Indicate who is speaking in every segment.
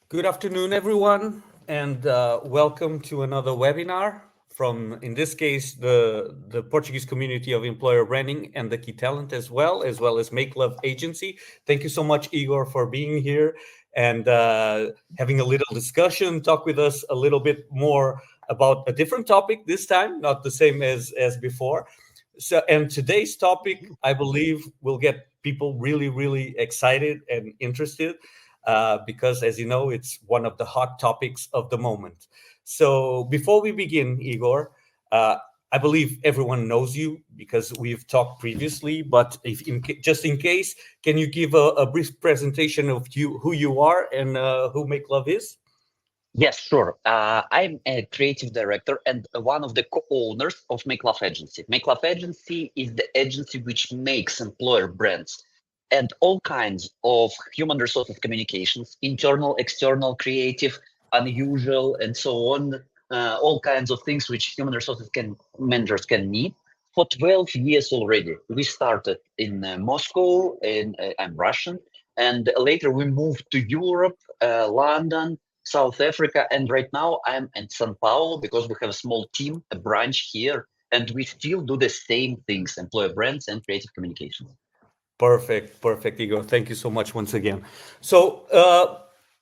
Speaker 1: Good afternoon, everyone, and welcome to another webinar from, in this case, the Portuguese community of employer branding and the key talent as well as Makelove agency. Thank you so much, Igor, for being here and having a little discussion, talk with us a little bit more about a different topic this time, not the same as before. So, and today's topic, I believe, will get people really, really excited and interested because, as you know, it's one of the hot topics of the moment. So, before we begin, Igor, uh, I believe everyone knows you because we've talked previously. But just in case, can you give a brief presentation of you, who you are, and who Make Love is?
Speaker 2: Yes, sure. I'm a creative director and one of the co-owners of Makelove Agency. Makelove Agency is the agency which makes employer brands and all kinds of human resources communications, internal, external, creative, unusual, and so on. All kinds of things which human resources managers can need. For 12 years already, we started in Moscow, and I'm Russian, and later we moved to Europe, London, South Africa, and right now I'm in São Paulo because we have a small team, a branch here, and we still do the same things, employer brands and creative communications.
Speaker 1: Perfect, perfect, Igor. Thank you so much once again. So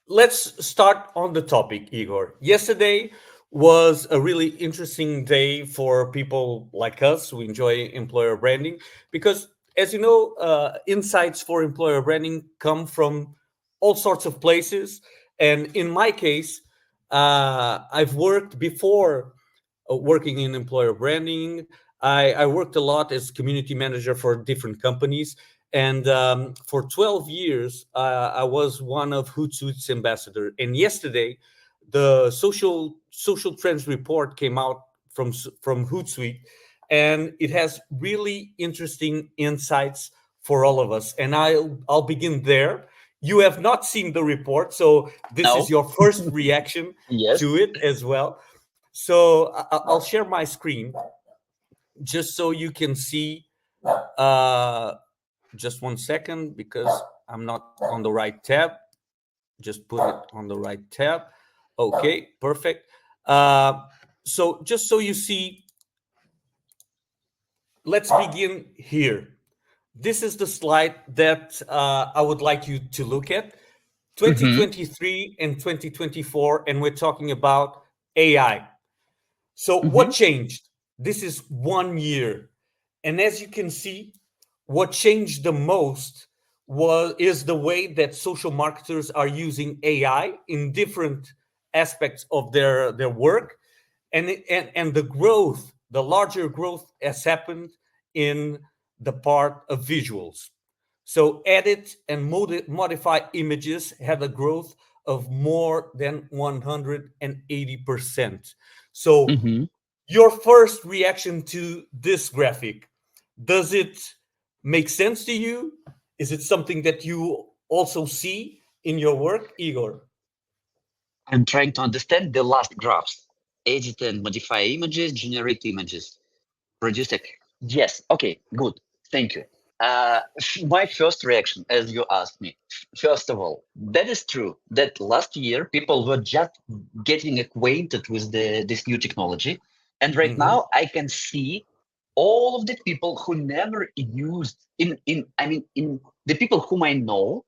Speaker 1: let's start on the topic, Igor. Yesterday was a really interesting day for people like us who enjoy employer branding because, as you know, insights for employer branding come from all sorts of places. And in my case, I've worked before working in employer branding. I worked a lot as community manager for different companies. And for 12 years, I was one of Hootsuite's ambassador. And yesterday, the social trends report came out from Hootsuite, and it has really interesting insights for all of us. And I'll begin there. You have not seen the report, so this is
Speaker 2: No?
Speaker 1: your first reaction
Speaker 2: Yes.
Speaker 1: to it as well. So I'll share my screen just so you can see. Uh, just one second because I'm not on the right tab. Just put it on the right tab. Okay, perfect. So just so you see, let's begin here. This is the slide that I would like you to look at.
Speaker 2: Mm-hmm.
Speaker 1: 2023 and 2024, and we're talking about AI. So what
Speaker 2: Mm-hmm.
Speaker 1: changed? This is 1 year. And as you can see, what changed the most is the way that social marketers are using AI in different aspects of their work. And the growth, the larger growth has happened in the part of visuals. So edit and modify images had a growth of more than 180%. So
Speaker 2: Mm-hmm.
Speaker 1: your first reaction to this graphic, does it make sense to you? Is it something that you also see in your work, Igor?
Speaker 2: I'm trying to understand the last graphs. Edit and modify images, generate images, produce a... Yes, okay, good. Thank you. My first reaction, as you asked me, first of all, that is true that last year people were just getting acquainted with this new technology, and right
Speaker 1: Hmm.
Speaker 2: now I can see all of the people who never used in the people whom I know.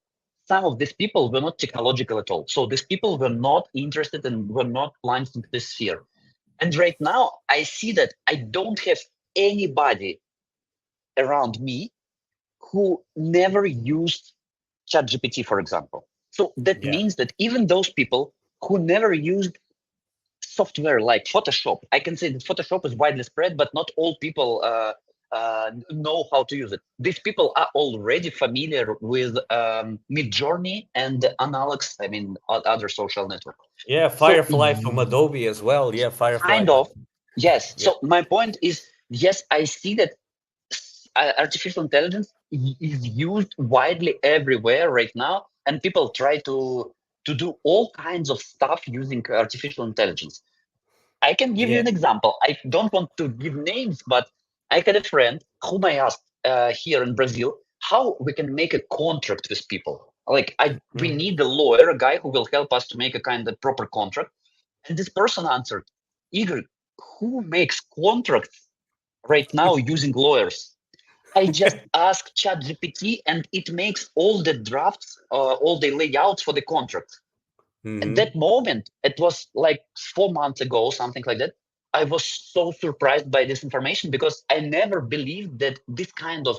Speaker 2: Some of these people were not technological at all, so these people were not interested and were not plunged into this sphere. And right now, I see that I don't have anybody around me who never used ChatGPT, for example. So that
Speaker 1: Yeah.
Speaker 2: means that even those people who never used software like Photoshop, I can say that Photoshop is widely spread, but not all people know how to use it. These people are already familiar with Midjourney and analogs, other social networks.
Speaker 1: Yeah,
Speaker 2: So
Speaker 1: Firefly from Adobe as well. Yeah, Firefly.
Speaker 2: kind of, yes.
Speaker 1: Yeah.
Speaker 2: So my point is, yes, I see that artificial intelligence is used widely everywhere right now, and people try to do all kinds of stuff using artificial intelligence. I can give you
Speaker 1: Yeah.
Speaker 2: an example. I don't want to give names, but I had a friend whom I asked here in Brazil how we can make a contract with people. We need a lawyer, a guy who will help us to make a kind of proper contract. And this person answered, Igor, who makes contracts right now using lawyers? I just ask ChatGPT and it makes all the drafts, all the layouts for the contract. At that moment, it was like 4 months ago, something like that. I was so surprised by this information because I never believed that this kind of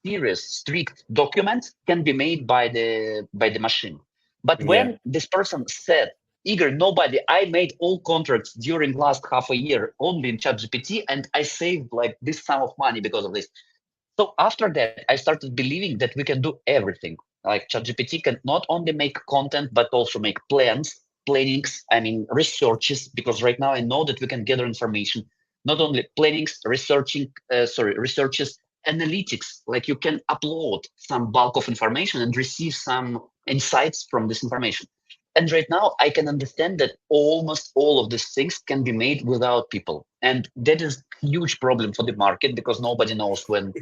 Speaker 2: serious, strict documents can be made by the machine. But
Speaker 1: Yeah.
Speaker 2: when this person said, Igor, nobody, I made all contracts during last half a year only in ChatGPT, and I saved like this sum of money because of this. So after that, I started believing that we can do everything. Like ChatGPT can not only make content, but also make plannings, I mean, researches, because right now I know that we can gather information, not only plannings, researches, analytics, like you can upload some bulk of information and receive some insights from this information. And right now I can understand that almost all of these things can be made without people. And that is a huge problem for the market because nobody knows when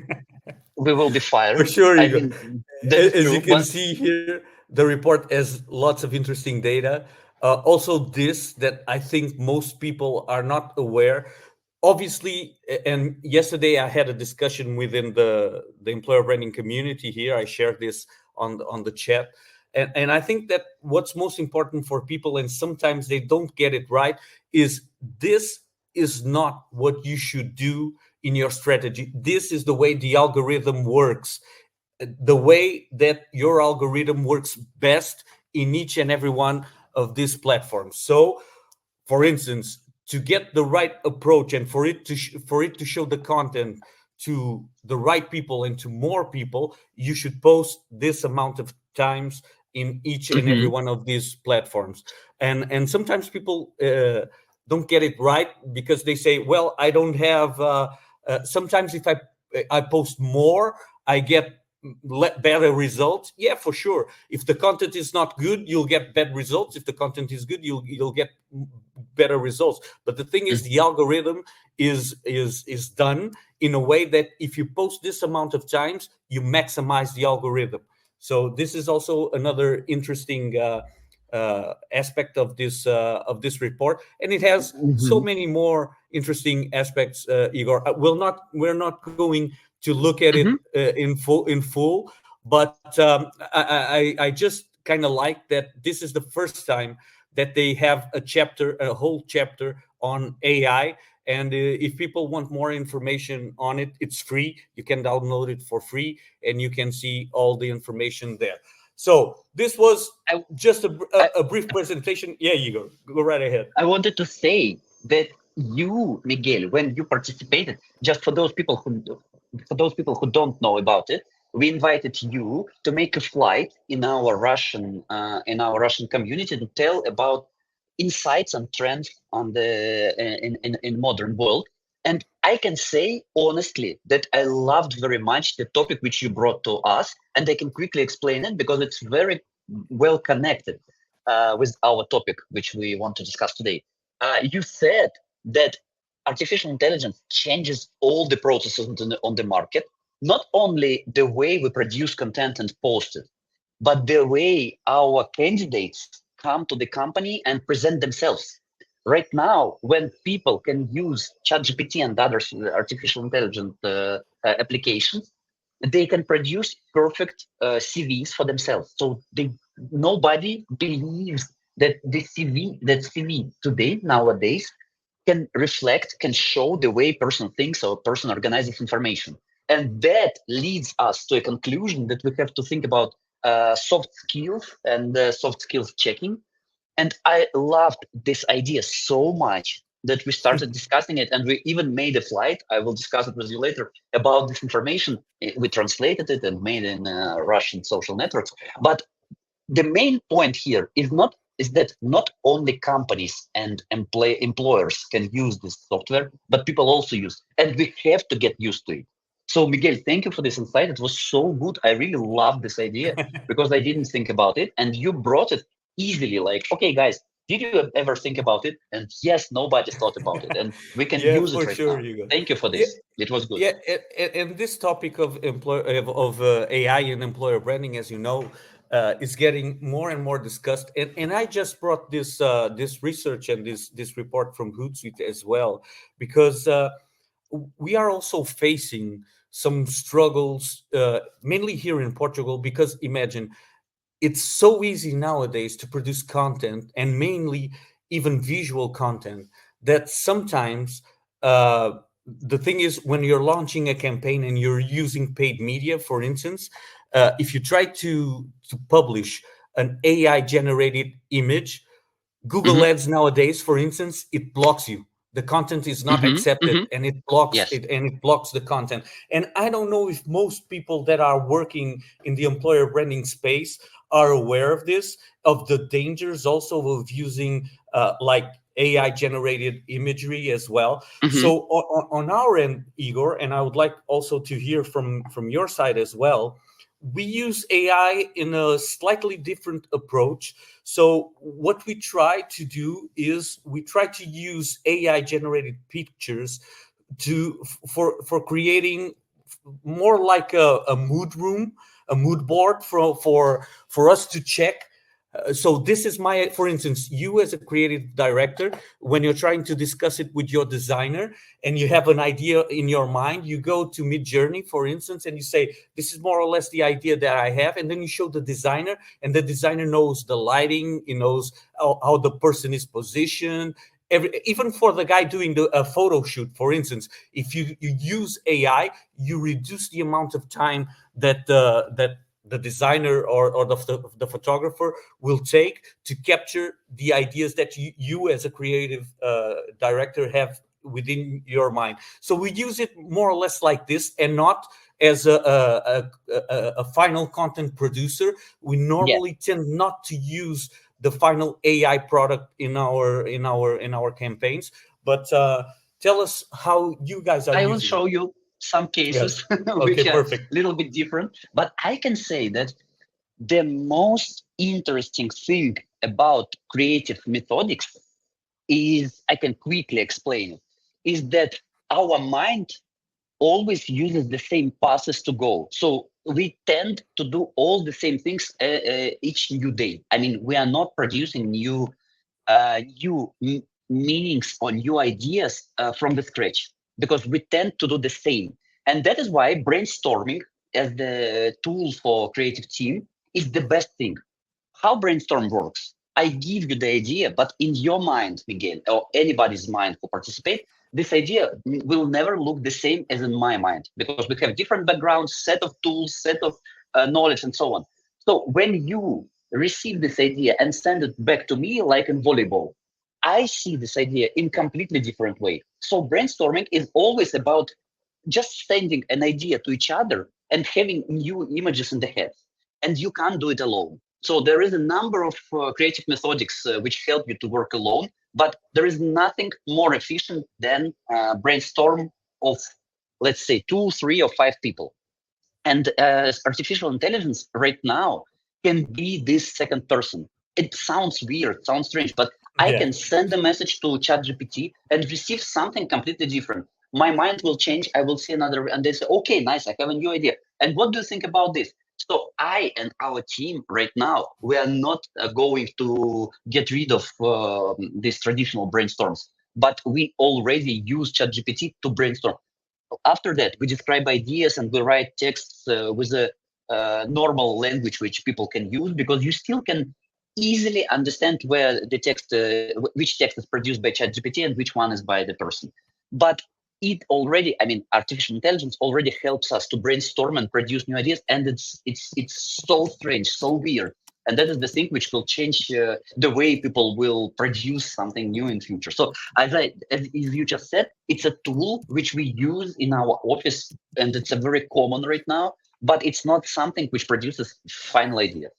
Speaker 2: we will be
Speaker 1: For
Speaker 2: fired.
Speaker 1: sure,
Speaker 2: I
Speaker 1: Igor.
Speaker 2: mean, that is
Speaker 1: As you
Speaker 2: true.
Speaker 1: can
Speaker 2: But
Speaker 1: see here, the report has lots of interesting data. Also, this that I think most people are not aware. Obviously, and yesterday I had a discussion within the employer branding community here. I shared this on the chat, and I think that what's most important for people, and sometimes they don't get it right, is this is not what you should do in your strategy. This is the way the algorithm works, the way that your algorithm works best in each and every one of these platforms. So, for instance, to get the right approach and for it to show the content to the right people and to more people, you should post this amount of times in each and every
Speaker 2: Mhm.
Speaker 1: one of these platforms. And sometimes people don't get it right because they say, well, I don't have sometimes if I post more, I get better results. Yeah, for sure. If the content is not good, you'll get bad results. If the content is good, you'll get better results. But the thing is, the algorithm is done in a way that if you post this amount of times, you maximize the algorithm. So this is also another interesting aspect of this report, and it has so
Speaker 2: Mhm.
Speaker 1: many more interesting aspects. Igor, we're not going to look at it
Speaker 2: Mhm.
Speaker 1: in full, but I just kind of like that this is the first time that they have a whole chapter on AI. And if people want more information on it, it's free. You can download it for free, and you can see all the information there. So this was
Speaker 2: I,
Speaker 1: just
Speaker 2: I
Speaker 1: a brief presentation. Yeah, Igor, go right ahead.
Speaker 2: I wanted to say that you, Miguel, when you participated, just for those people who don't know about it, we invited you to make a flight in our Russian community to tell about insights and trends on the in modern world. And I can say honestly that I loved very much the topic which you brought to us, and I can quickly explain it because it's very well connected with our topic, which we want to discuss today. You said that artificial intelligence changes all the processes on the market, not only the way we produce content and post it, but the way our candidates come to the company and present themselves. Right now, when people can use ChatGPT and other artificial intelligence applications, they can produce perfect CVs for themselves. So nobody believes that CV today nowadays can reflect, can show the way person thinks or person organizes information. And that leads us to a conclusion that we have to think about soft skills and soft skills checking. And I loved this idea so much that we started discussing it, and we even made a flight. I will discuss it with you later about this information. We translated it and made it in Russian social networks. But the main point here is that not only companies and employers can use this software, but people also use, and we have to get used to it. So Miguel, thank you for this insight. It was so good. I really love this idea because I didn't think about it, and you brought it easily. Like, okay, guys, did you ever think about it? And yes, nobody thought about it, and we can
Speaker 1: Yeah,
Speaker 2: use it
Speaker 1: for
Speaker 2: right
Speaker 1: sure,
Speaker 2: now.
Speaker 1: Igor.
Speaker 2: Thank you for
Speaker 1: Yeah,
Speaker 2: this. It was good.
Speaker 1: yeah, and this topic of AI and employer branding, as you know, is getting more and more discussed. And I just brought this research and this report from Hootsuite as well, because we are also facing some struggles, mainly here in Portugal, because imagine it's so easy nowadays to produce content, and mainly even visual content, that sometimes the thing is, when you're launching a campaign and you're using paid media, for instance, if you try to publish an AI generated image, Google
Speaker 2: Hmm.
Speaker 1: Ads nowadays, for instance, it blocks you. The content is not
Speaker 2: Hmm.
Speaker 1: accepted,
Speaker 2: Hmm.
Speaker 1: and it blocks
Speaker 2: Yes.
Speaker 1: it, and it blocks the content. And I don't know if most people that are working in the employer branding space are aware of this, of the dangers also of using like AI generated imagery as well.
Speaker 2: Hmm.
Speaker 1: So on our end, Igor, and I would like also to hear from your side as well. We use AI in a slightly different approach. So what we try to do is we try to use AI generated pictures to for creating more like a mood room, a mood board for us to check. So this is my, for instance, you as a creative director, when you're trying to discuss it with your designer and you have an idea in your mind, you go to Mid Journey, for instance, and you say, this is more or less the idea that I have, and then you show the designer, and the designer knows the lighting, he knows how the person is positioned. Even for the guy doing the photo shoot, for instance, if you use AI, you reduce the amount of time that the designer or the photographer will take to capture the ideas that you as a creative director have within your mind. So we use it more or less like this, and not as a final content producer. We
Speaker 2: Yeah.
Speaker 1: normally tend not to use the final AI product in our campaigns. But tell us how you guys are
Speaker 2: I will
Speaker 1: using it.
Speaker 2: show you some
Speaker 1: Yeah.
Speaker 2: cases
Speaker 1: Okay.
Speaker 2: which are a
Speaker 1: Perfect.
Speaker 2: little bit different, but I can say that the most interesting thing about creative methodics is, I can quickly explain it, is that our mind always uses the same paths to go. So we tend to do all the same things each new day. I mean, we are not producing new meanings or new ideas from the scratch, because we tend to do the same. And that is why brainstorming as the tool for creative team is the best thing. How brainstorm works: I give you the idea, but in your mind, Miguel, or anybody's mind who participate, this idea will never look the same as in my mind, because we have different backgrounds, set of tools, set of knowledge, and so on. So when you receive this idea and send it back to me, like in volleyball, I see this idea in completely different way. So brainstorming is always about just sending an idea to each other and having new images in the head. And you can't do it alone. So there is a number of creative methodics which help you to work alone, but there is nothing more efficient than brainstorm of, let's say, 2, 3, or 5 people. And artificial intelligence right now can be this second person. It sounds weird, sounds strange, but I
Speaker 1: Yeah.
Speaker 2: can send a message to ChatGPT and receive something completely different. My mind will change. I will see another, and they say, okay, nice, I have a new idea. And what do you think about this? So I and our team right now, we are not going to get rid of these traditional brainstorms, but we already use ChatGPT to brainstorm. After that, we describe ideas and we write texts with a normal language which people can use, because you still can easily understand where the text, which text is produced by ChatGPT and which one is by the person. But it already, I mean, artificial intelligence already helps us to brainstorm and produce new ideas, and it's so strange, so weird, and that is the thing which will change the way people will produce something new in future. So as you just said, it's a tool which we use in our office, and it's a very common right now, but it's not something which produces final ideas.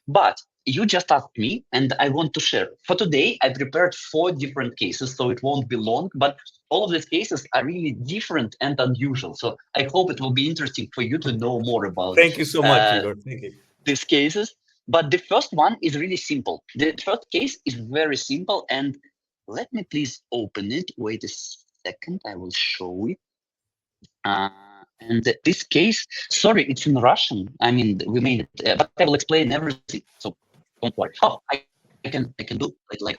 Speaker 2: But you just asked me, and I want to share. For today, I prepared 4 different cases, so it won't be long, but all of these cases are really different and unusual. So I hope it will be interesting for you to know more about
Speaker 1: Thank you so much,
Speaker 2: uh,
Speaker 1: Igor. Thank you.
Speaker 2: these cases. But the first one is really simple. The first case is very simple, and let me please open it. Wait a second, I will show it. Uh, And this case, sorry, it's in Russian. I mean, we made it, but I will explain everything. So don't worry. Oh, I can do it like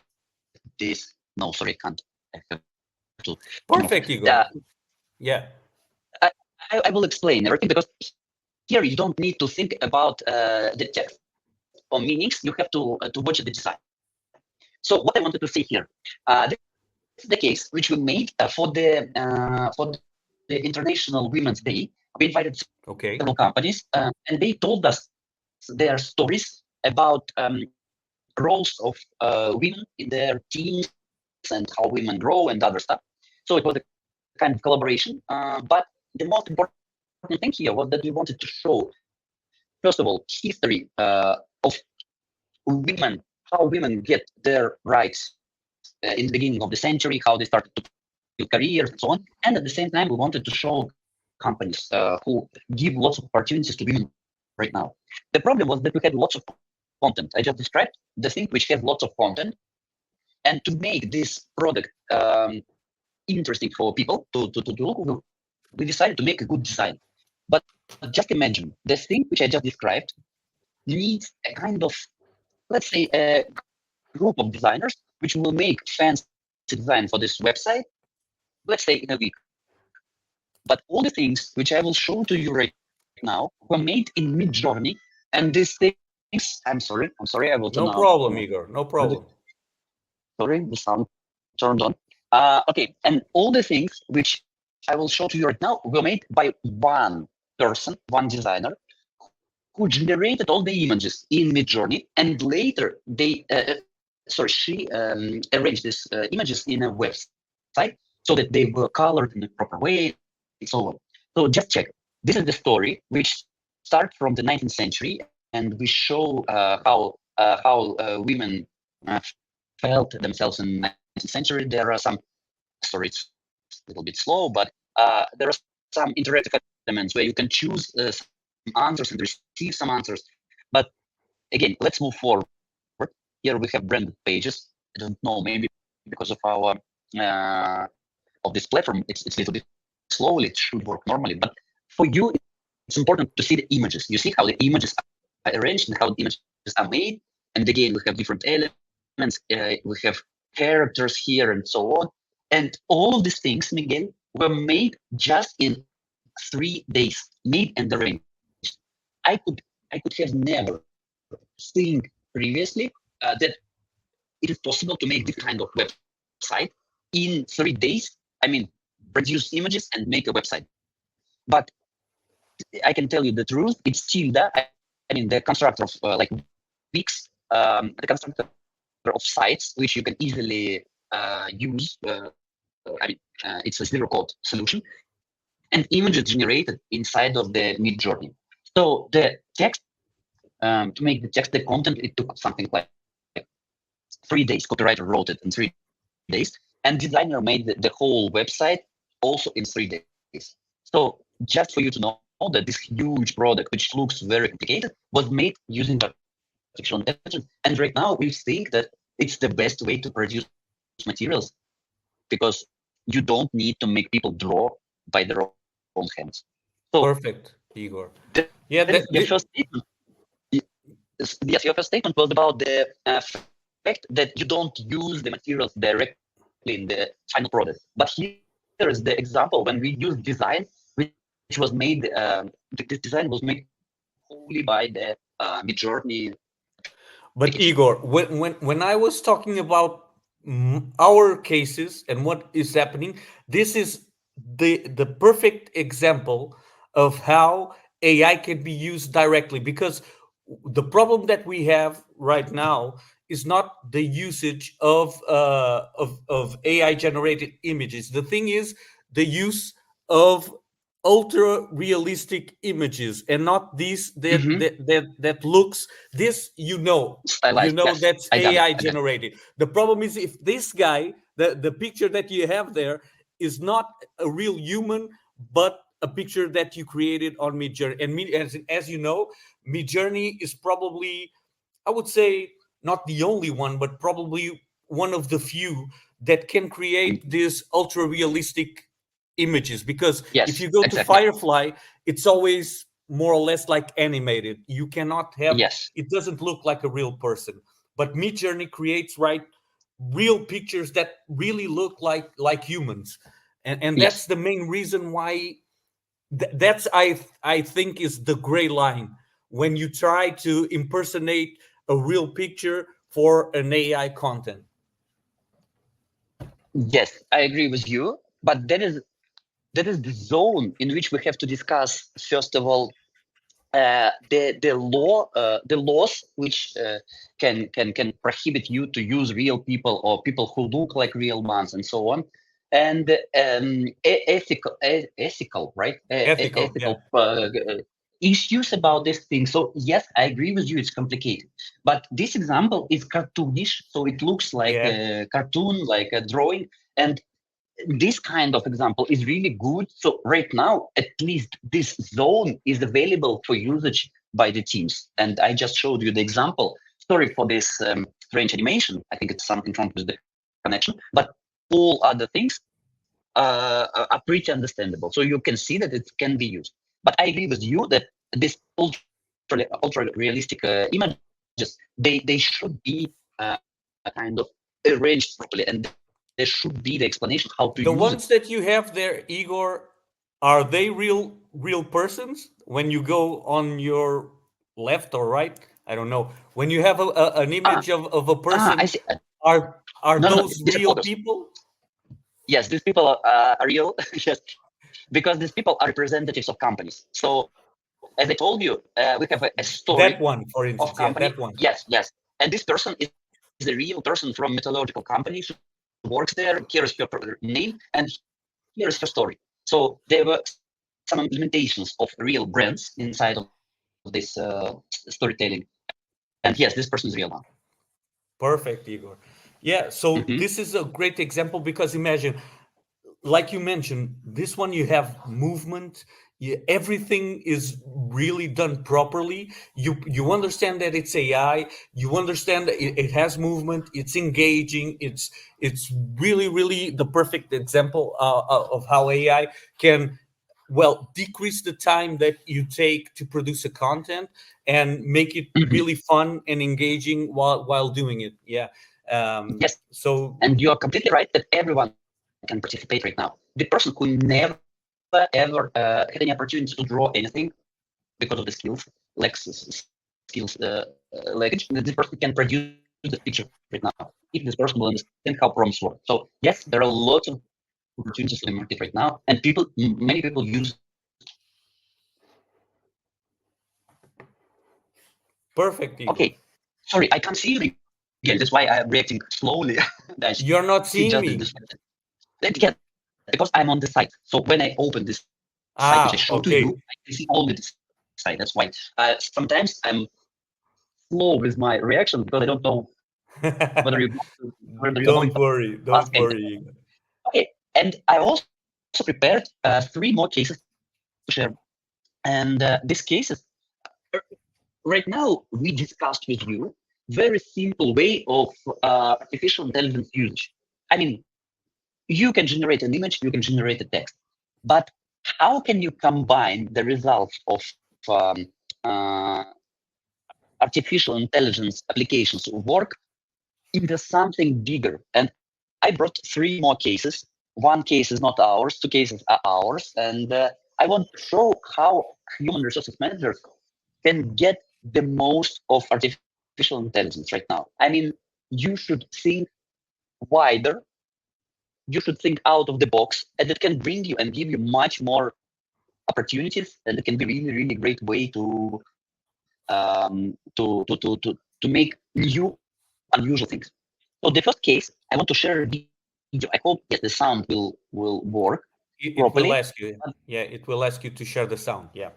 Speaker 2: this. No, sorry, I can't. I have to turn off.
Speaker 1: Perfect, Igor. Yeah.
Speaker 2: I, I will explain everything because here you don't need to think about the text or meanings. You have to watch the design. So what I wanted to say here, this is the case which we made for the International Women's Day. We invited several
Speaker 1: Okay.
Speaker 2: companies, and they told us their stories about roles of women in their teams and how women grow and other stuff. So it was a kind of collaboration. But the most important thing here was that we wanted to show, first of all, history of women, how women get their rights in the beginning of the century, how they started to build careers and so on. And at the same time, we wanted to show companies who give lots of opportunities to women right now. The problem was that we had lots of content. I just described the thing which has lots of content. And to make this product interesting for people to look, we decided to make a good design. But just imagine the thing which I just described needs a kind of, let's say, a group of designers which will make fancy design for this website, let's say in a week. But all the things which I will show to you right now were made in Mid-Journey, and these things, I'm sorry, I will turn off.
Speaker 1: No problem, Igor. No problem.
Speaker 2: Sorry, the sound turned on. Okay, and all the things which I will show to you right now were made by one person, one designer, who generated all the images in Midjourney, and later she arranged these images in a website so that they were colored in the proper way, and so on. So just check. This is the story which starts from the 19th century, and we show how women felt themselves in 19th century. There are some, sorry, it's a little bit slow, but there are some interactive elements where you can choose some answers and receive some answers. But again, let's move forward. Here we have branded pages. I don't know, maybe because uh, of this platform, it's a little bit slow. It should work normally. But for you, it's important to see the images. You see how the images are arranged and how the images are made. And again, we have different elements. We have characters here and so on. And all of these things, Miguel, were made just in 3 days, made and arranged. I could have never think previously that it is possible to make this kind of website in 3 days. I mean, produce images and make a website. But I can tell you the truth. It's Tilda. I mean, the constructor of Wix, the constructor of sites which you can easily use. It's a zero code solution, and images generated inside of the Mid-Journey. So the text, to make the text, the content, it took something like 3 days. Copywriter wrote it in 3 days, and designer made the whole website also in 3 days. So just for you to know that this huge product, which looks very complicated, was made using artificial intelligence. And right now we think that it's the best way to produce materials because you don't need to make people draw by their own hands. So
Speaker 1: Perfect, Igor.
Speaker 2: then your
Speaker 1: Yeah,
Speaker 2: first statement, yes, your first statement was about the fact that you don't use the materials directly in the final product. But here is the example when we use design, which was made, this design was made wholly by the Midjourney application.
Speaker 1: but Igor, when I was talking about our cases and what is happening, this is the perfect example of how AI can be used directly, because the problem that we have right now is not the usage of AI generated images. The thing is the use of ultra realistic images, and not these
Speaker 2: Mhm.
Speaker 1: that looks this,
Speaker 2: Stylized. Yes,
Speaker 1: that's
Speaker 2: I got it.
Speaker 1: AI
Speaker 2: I got it.
Speaker 1: generated. The problem is if this guy, the picture that you have there is not a real human, but a picture that you created on Midjourney. And as you know, Midjourney is probably, I would say, not the only one, but probably one of the few that can create this ultra realistic images, because if
Speaker 2: Yes,
Speaker 1: you go to
Speaker 2: exactly.
Speaker 1: Firefly, it's always more or less like animated. You cannot have,
Speaker 2: Yes,
Speaker 1: it doesn't look like a real person. But Midjourney creates, right, real pictures that really look like humans. And that's
Speaker 2: yes.
Speaker 1: the main reason why that's I think is the gray line when you try to impersonate a real picture for an AI content.
Speaker 2: Yes, I agree with you. But that is the zone in which we have to discuss, first of all, the laws which can prohibit you to use real people or people who look like real ones and so on, and ethical, right?
Speaker 1: Ethical, yeah.
Speaker 2: Ethical issues about this thing. So yes, I agree with you. It's complicated, but this example is cartoonish, so it looks like
Speaker 1: Yeah.
Speaker 2: a cartoon, like a drawing, and this kind of example is really good. So right now, at least this zone is available for usage by the teams. And I just showed you the example. Sorry for this strange animation. I think it's something wrong with the connection, but all other things are pretty understandable. So you can see that it can be used. But I agree with you that this ultra realistic images, they should be kind of arranged properly, and there should be the explanation how to use it.
Speaker 1: The ones that you have there, Igor, are they real persons? When you go on your left or right, I don't know. When you have an
Speaker 2: Ah,
Speaker 1: image of a
Speaker 2: I
Speaker 1: person,
Speaker 2: see.
Speaker 1: are
Speaker 2: No, no, no.
Speaker 1: those
Speaker 2: These are
Speaker 1: real
Speaker 2: photos.
Speaker 1: people?
Speaker 2: Yes, these people are real. Yes, because these people are representatives of companies. So as I told you, we have a story
Speaker 1: That one, for
Speaker 2: of
Speaker 1: instance,
Speaker 2: company.
Speaker 1: yeah, that one.
Speaker 2: Yes, yes. And this person is a real person from meteorological company. She works there. Here is her name, and here is her story. So there were some implementations of real brands inside of this storytelling. And yes, this person is real now.
Speaker 1: Perfect, Igor. Yeah, so
Speaker 2: Hmm.
Speaker 1: this is a great example because imagine, like you mentioned, this one you have movement. Everything is really done properly. You understand that it's AI. You understand that it has movement. It's engaging. It's really the perfect example of how AI can, well, decrease the time that you take to produce a content and make it
Speaker 2: Hmm.
Speaker 1: really fun and engaging while doing it. Yeah.
Speaker 2: Yes,
Speaker 1: So
Speaker 2: and you are completely right that everyone can participate right now. The person who never ever had any opportunity to draw anything because of the skills, like skills language, this person can produce the picture right now if this person will understand how prompts work. So yes, there are lots of opportunities in the market right now, and many people use.
Speaker 1: perfect,
Speaker 2: Okay,
Speaker 1: Igor.
Speaker 2: sorry, I can't see you again. That's why I'm reacting slowly. I
Speaker 1: You're
Speaker 2: see
Speaker 1: not
Speaker 2: just the
Speaker 1: seeing
Speaker 2: display.
Speaker 1: me.
Speaker 2: Yes, because I'm on the site. So when I open this site, which I show to you, I can see
Speaker 1: Okay.
Speaker 2: only this site. That's why. Sometimes I'm slow with my reaction because I don't know whether you're going
Speaker 1: Don't worry.
Speaker 2: fast
Speaker 1: Don't
Speaker 2: and
Speaker 1: worry, Igor.
Speaker 2: okay. And I also prepared three more cases to share. And these cases, uh, right now, we discussed with you very simple way of artificial intelligence usage. I mean, you can generate an image, you can generate a text, but how can you combine the results of uh, artificial intelligence applications work into something bigger? And I brought three more cases. One case is not ours, two cases are ours, and I want to show how human resources managers can get the most of artificial intelligence right now. I mean, you should think wider, you should think out of the box, and it can bring you and give you much more opportunities, and it can be really great way to make new unusual things. So the first case, I want to share a video. I hope yes, the sound will work
Speaker 1: It
Speaker 2: properly.
Speaker 1: will ask you. Yeah, it will ask you to share the sound. Yeah.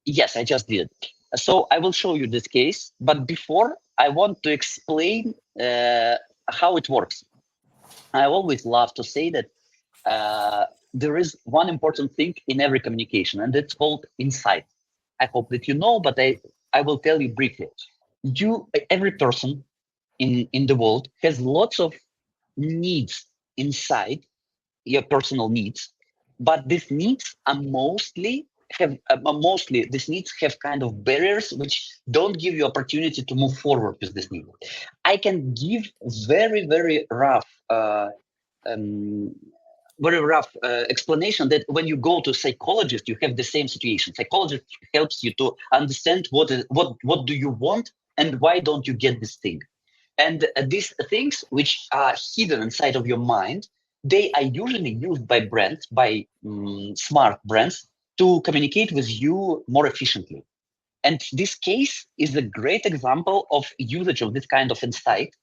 Speaker 2: Yes, I just did. So I will show you this case, but before I want to explain how it works. I always love to say that there is one important thing in every communication, and it's called insight. I hope that you know, but I will tell you briefly. Every person in the world has lots of needs inside your personal needs, but these needs are mostly these needs have kind of barriers which don't give you opportunity to move forward with this need. I can give very um, explanation that when you go to a psychologist, you have the same situation. Psychologist helps you to understand what do you want and why don't you get this thing. And these things which are hidden inside of your mind, they are usually used by brands, by smart brands, to communicate with you more efficiently. And this case is a great example of usage of this kind of insight,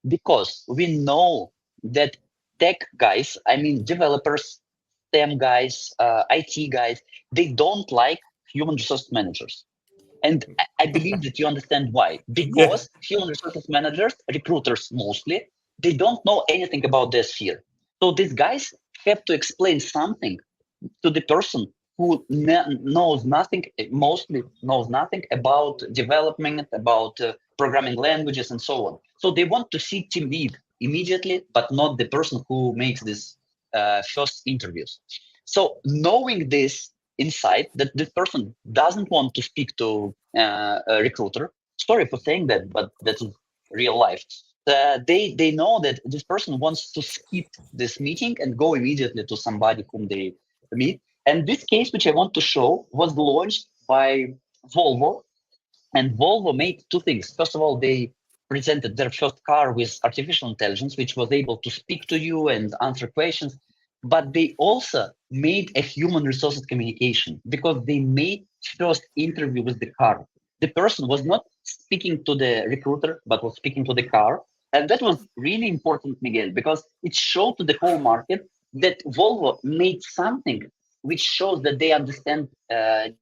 Speaker 2: because we know that tech guys, I mean developers, STEM guys, IT guys, they don't like human resource managers. And I believe that you understand why.
Speaker 1: Yeah.
Speaker 2: Because human resources managers, recruiters mostly, they don't know anything about their sphere. So these guys have to explain something to the person who knows nothing, mostly knows nothing about development, about programming languages, and so on. So they want to see team lead immediately, but not the person who makes these first interviews. So knowing this insight, that this person doesn't want to speak to a recruiter. Sorry for saying that, but that's real life. They know that this person wants to skip this meeting and go immediately to somebody whom they meet. And this case, which I want to show, was launched by Volvo. And Volvo made two things. First of all, they presented their first car with artificial intelligence, which was able to speak to you and answer questions. But they also made a human resources communication, because they made first interview with the car. The person was not speaking to the recruiter, but was speaking to the car. And that was really important, Miguel, because it showed to the whole market that Volvo made something which shows that they understand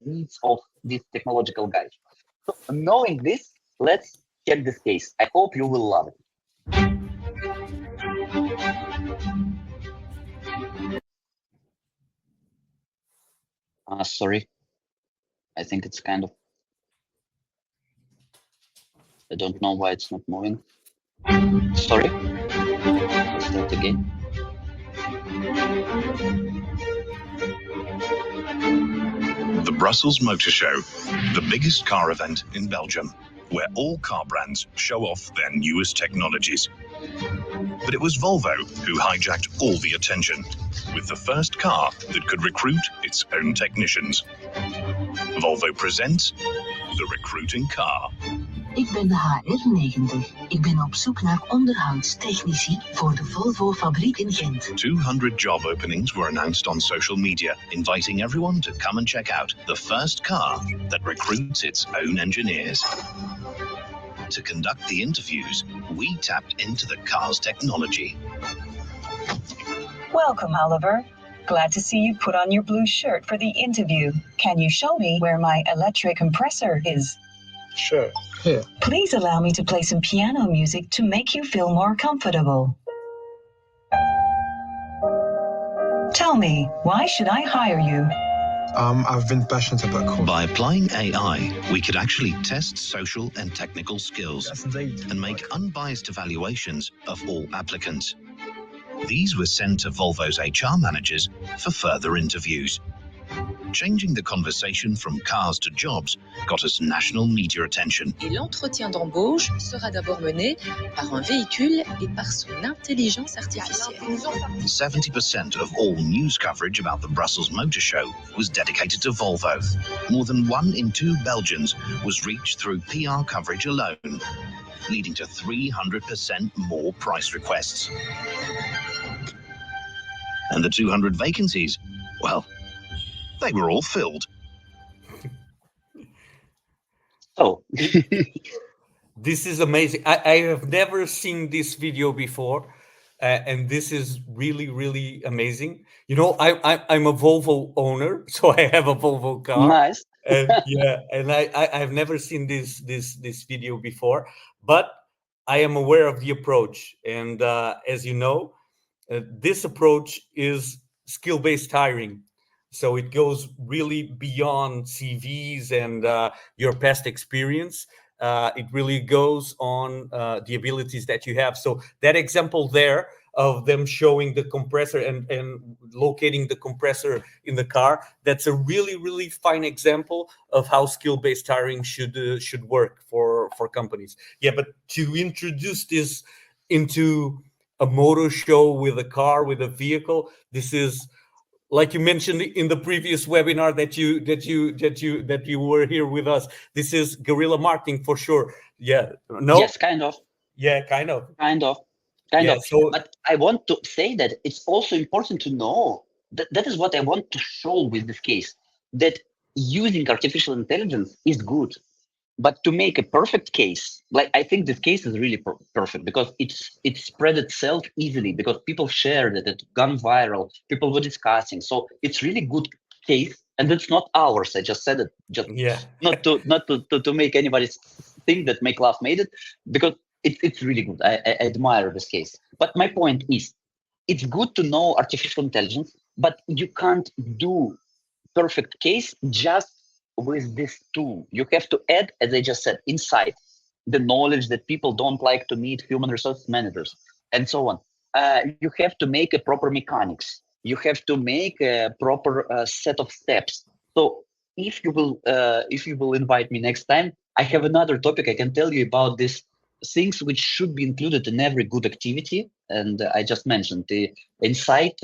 Speaker 2: needs of these technological guys. So knowing this, let's check this case. I hope you will love it. Sorry. I think it's kind of, I don't know why it's not moving. Sorry. Let's start again.
Speaker 3: The Brussels Motor Show, the biggest car event in Belgium, where all car brands show off their newest technologies. But it was Volvo who hijacked all the attention with the first car that could recruit its own technicians. Volvo presents the recruiting car.
Speaker 4: Ik ben de HR90. Ik ben op zoek naar onderhoudstechnici voor de Volvo-fabriek in Gent.
Speaker 3: 200 job openings were announced on social media, inviting everyone to come and check out the first car that recruits its own engineers. To conduct the interviews, we tapped into the car's technology.
Speaker 5: Welcome, Oliver. Glad to see you put on your blue shirt for the interview. Can you show me where my electric compressor is?
Speaker 6: Sure, here.
Speaker 5: Please allow me to play some piano music to make you feel more comfortable. Tell me, why should I hire you?
Speaker 6: I've been passionate about coding.
Speaker 3: By applying AI, we could actually test social and technical skills and make unbiased evaluations of all applicants. These were sent to Volvo's HR managers for further interviews. Changing the conversation from cars to jobs got us national media attention.
Speaker 7: Et l'entretien d'embauche sera d'abord mené par un véhicule et par son intelligence artificielle.
Speaker 3: 70% of all news coverage about the Brussels Motor Show was dedicated to Volvo. More than 1 in 2 Belgians was reached through PR coverage alone, leading to 300% more price requests. And the 200 vacancies, well, they were all filled.
Speaker 2: Oh,
Speaker 1: This is amazing. I have never seen this video before, and this is really, really amazing. You know, I'm a Volvo owner, so I have a Volvo car.
Speaker 2: nice.
Speaker 1: And yeah, and I've never seen this video before, but I am aware of the approach. And as you know, this approach is skill-based hiring. So it goes really beyond CVs and your past experience. It really goes on the abilities that you have. So that example there of them showing the compressor and locating the compressor in the car. That's a really, really fine example of how skill-based hiring should work for companies. Yeah, but to introduce this into a motor show with a car, with a vehicle, this is, like you mentioned in the previous webinar that you were here with us, this is guerrilla marketing for sure. Yeah, no?
Speaker 2: Yes, kind of.
Speaker 1: Yeah, kind of.
Speaker 2: Kind of.
Speaker 1: So,
Speaker 2: but I want to say that it's also important to know that is what I want to show with this case, that using artificial intelligence is good. But to make a perfect case, like I think this case is really perfect because it spread itself easily because people shared it, it gone viral, people were discussing. So it's really good case, and it's not ours. I just said it, just
Speaker 1: yeah,
Speaker 2: not to make anybody think that Makelove made it, because it's really good. I admire this case. But my point is, it's good to know artificial intelligence, but you can't do perfect case just with this tool. You have to add, as I just said, insight, the knowledge that people don't like to meet human resource managers, and so on. You have to make a proper mechanics. You have to make a proper set of steps. So if you will invite me next time, I have another topic I can tell you about this things which should be included in every good activity. And I just mentioned the insight,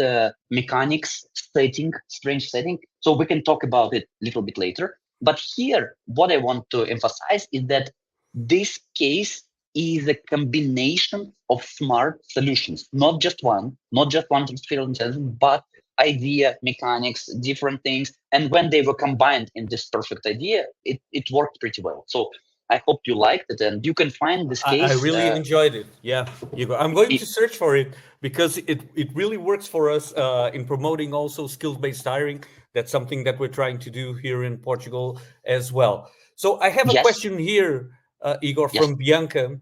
Speaker 2: mechanics, strange setting. So we can talk about it a little bit later. But here, what I want to emphasize is that this case is a combination of smart solutions, not just one artificial intelligence, but idea, mechanics, different things. And when they were combined in this perfect idea, it worked pretty well. So I hope you liked it, and you can find this case.
Speaker 1: I really enjoyed it. Yeah, Igor. I'm going to search for it because it really works for us in promoting also skills-based hiring. That's something that we're trying to do here in Portugal as well. So I have a question here, Igor, from Bianca,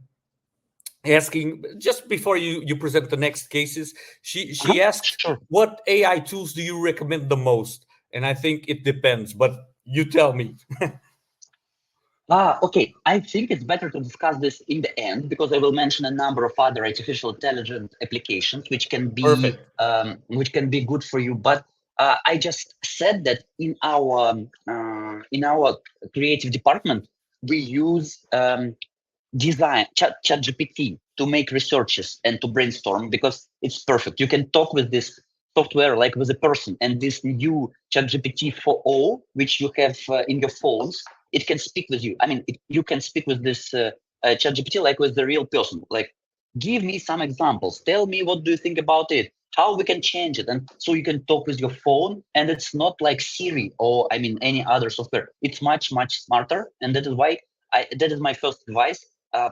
Speaker 1: asking, just before you present the next cases, she asked, what AI tools do you recommend the most? And I think it depends, but you tell me.
Speaker 2: Okay. I think it's better to discuss this in the end because I will mention a number of other artificial intelligence applications which can be good for you. But I just said that in our creative department we use ChatGPT to make researches and to brainstorm because it's perfect. You can talk with this software like with a person, and this new ChatGPT 4.0 which you have in your phones, it can speak with you. I mean, you can speak with this ChatGPT like with the real person. Like, give me some examples. Tell me what do you think about it? How we can change it? And so you can talk with your phone, and it's not like Siri or any other software. It's much smarter, and that is why that is my first advice.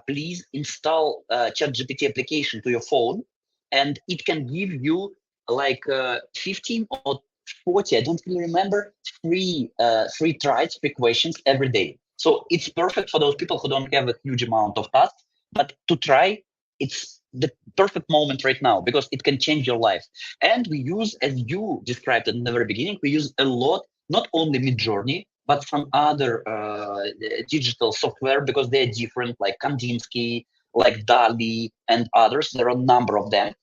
Speaker 2: Please install ChatGPT application to your phone, and it can give you like 15 or 40, I don't really remember, free tries, free questions every day. So it's perfect for those people who don't have a huge amount of tasks, but to try, it's the perfect moment right now because it can change your life. And we use, as you described in the very beginning, we use a lot, not only Midjourney, but some other digital software because they're different, like Kandinsky, like DALI, and others. There are a number of them.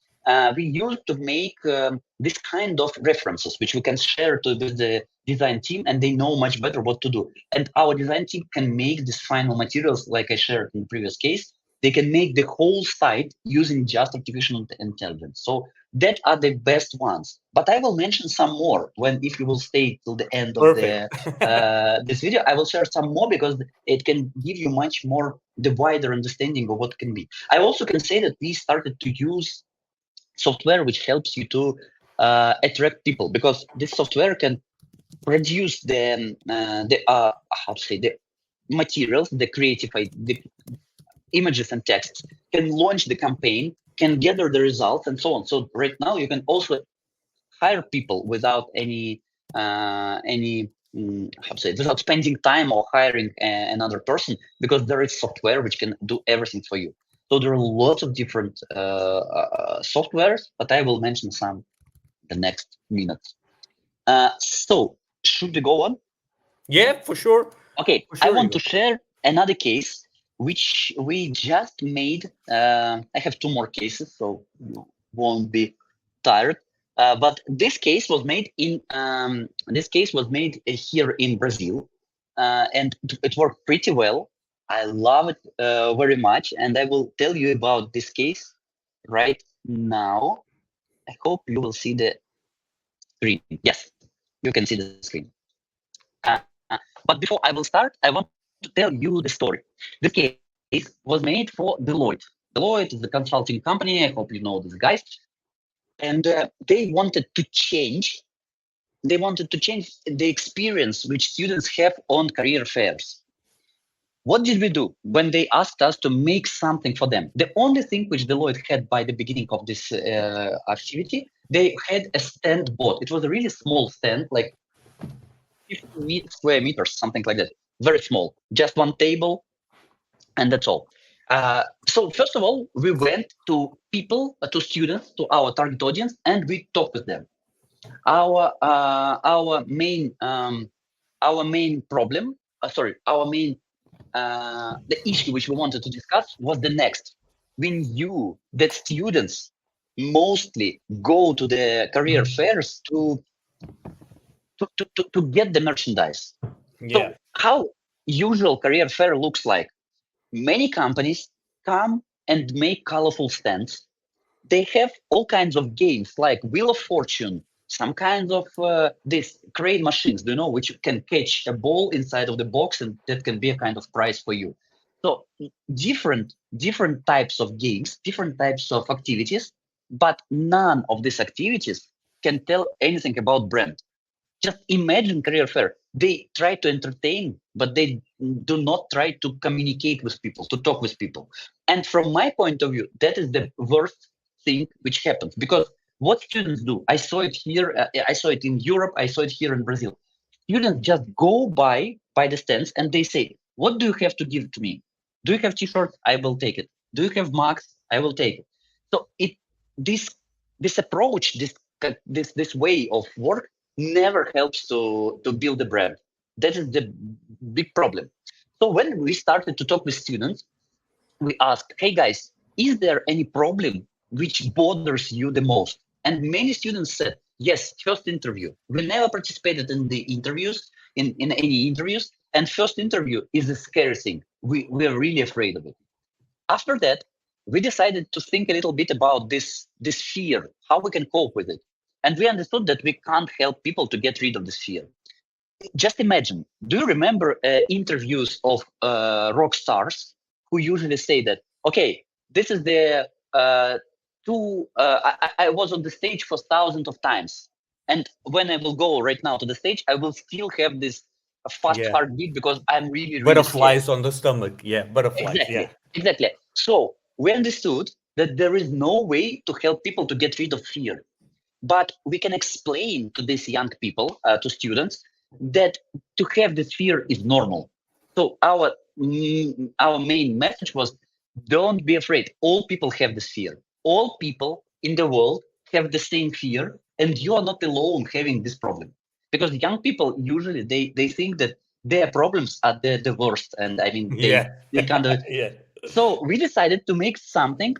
Speaker 2: We use to make this kind of references, which we can share with the design team, and they know much better what to do. And our design team can make these final materials, like I shared in the previous case. They can make the whole site using just artificial intelligence. So that are the best ones. But I will mention some more if you will stay till the end of this video. I will share some more because it can give you much more the wider understanding of what can be. I also can say that we started to use software which helps you to attract people because this software can produce the materials, the creative, the images and texts, can launch the campaign, can gather the results, and so on. So right now you can also hire people without without spending time or hiring another person because there is software which can do everything for you. So there are lots of different softwares, but I will mention some the next minutes. So should we go on?
Speaker 1: Yeah, for sure.
Speaker 2: Okay, I want to share another case which we just made. I have two more cases, so won't be tired. But this case was made here in Brazil, and it worked pretty well. I love it very much, and I will tell you about this case right now. I hope you will see the screen. Yes, you can see the screen. But before I will start, I want to tell you the story. This case was made for Deloitte. Deloitte is a consulting company. I hope you know these guys. And they wanted to change the experience which students have on career fairs. What did we do when they asked us to make something for them? The only thing which Deloitte had by the beginning of this activity, they had a stand board. It was a really small stand, like 50 square meters, something like that. Very small, just one table, and that's all. So first of all, we went to people, to students, to our target audience, and we talked with them. Our main problem, the issue which we wanted to discuss was the next. We knew that students mostly go to the career fairs to get the merchandise.
Speaker 1: Yeah.
Speaker 2: So how usual career fair looks like? Many companies come and make colorful stands. They have all kinds of games like Wheel of Fortune, some kinds of these crane machines, which can catch a ball inside of the box, and that can be a kind of prize for you. So different types of games, different types of activities, but none of these activities can tell anything about brand. Just imagine career fair. They try to entertain, but they do not try to communicate with people, to talk with people. And from my point of view, that is the worst thing which happens, because what students do, I saw it here, I saw it in Europe, I saw it here in Brazil. Students just go by the stands and they say, what do you have to give to me? Do you have t-shirts? I will take it. Do you have mugs? I will take it. So this approach, this way of work never helps to build a brand. That is the big problem. So when we started to talk with students, we asked, hey guys, is there any problem which bothers you the most? And many students said, yes, first interview. We never participated in the interviews, in any interviews. And first interview is a scary thing. We're really afraid of it. After that, we decided to think a little bit about this fear, how we can cope with it. And we understood that we can't help people to get rid of this fear. Just imagine, do you remember interviews of rock stars who usually say that, okay, this is the I was on the stage for thousands of times. And when I will go right now to the stage, I will still have this fast heartbeat because I'm really, really
Speaker 1: butterflies
Speaker 2: scared.
Speaker 1: on the stomach. Yeah, butterflies.
Speaker 2: Exactly. So we understood that there is no way to help people to get rid of fear. But we can explain to these young people, to students, that to have this fear is normal. So our main message was, don't be afraid. All people have this fear. All people in the world have the same fear, and you are not alone having this problem. Because young people usually they think that their problems are the worst, and I mean they kind of. So we decided to make something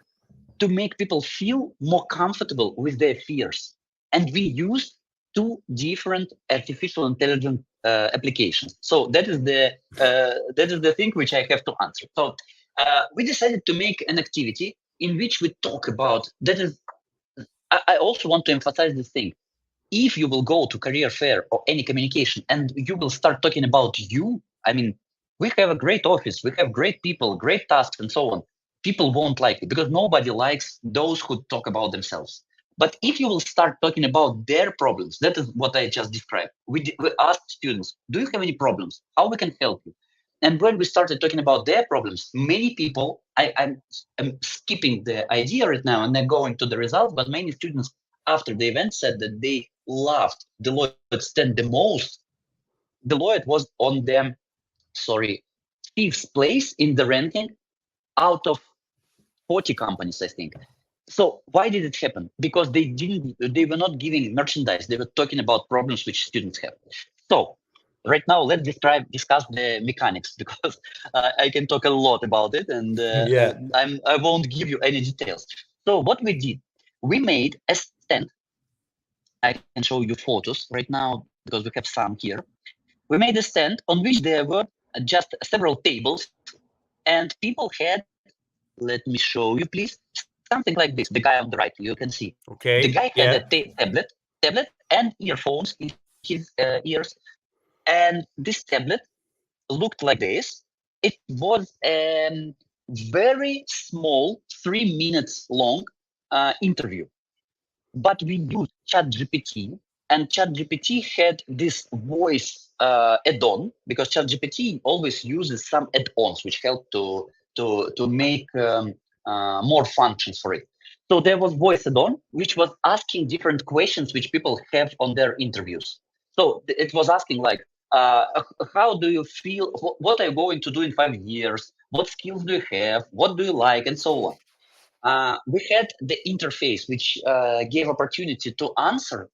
Speaker 2: to make people feel more comfortable with their fears. And we used two different artificial intelligence applications. So that is the thing which I have to answer. So we decided to make an activity in which we talk about, that is, I also want to emphasize this thing. If you will go to career fair or any communication and you will start talking about you, I mean, we have a great office, we have great people, great tasks, and so on. People won't like it because nobody likes those who talk about themselves. But if you will start talking about their problems, that is what I just described. We asked students, do you have any problems? How we can help you? And when we started talking about their problems, many people, I'm skipping the idea right now and then going to the results, but many students after the event said that they loved Deloitte stand the most. Deloitte was on the, fifth place in the ranking out of 40 companies, I think. So why did it happen? Because they were not giving merchandise. They were talking about problems which students have. So right now, let's discuss the mechanics, because I can talk a lot about it, and I won't give you any details. So what we did, we made a stand. I can show you photos right now because we have some here. We made a stand on which there were just several tables, and people had, let me show you, please, something like this. The guy on the right, you can see. The guy had a tablet and earphones in his ears, and this tablet looked like this. It was a very small, 3 minutes long interview, but we used ChatGPT, and ChatGPT had this voice add-on, because ChatGPT always uses some add-ons which help to make more functions for it. So there was voice add-on which was asking different questions which people have on their interviews. So it was asking like, how do you feel? What are you going to do in 5 years? What skills do you have? What do you like? And so on. We had the interface which gave opportunity to answer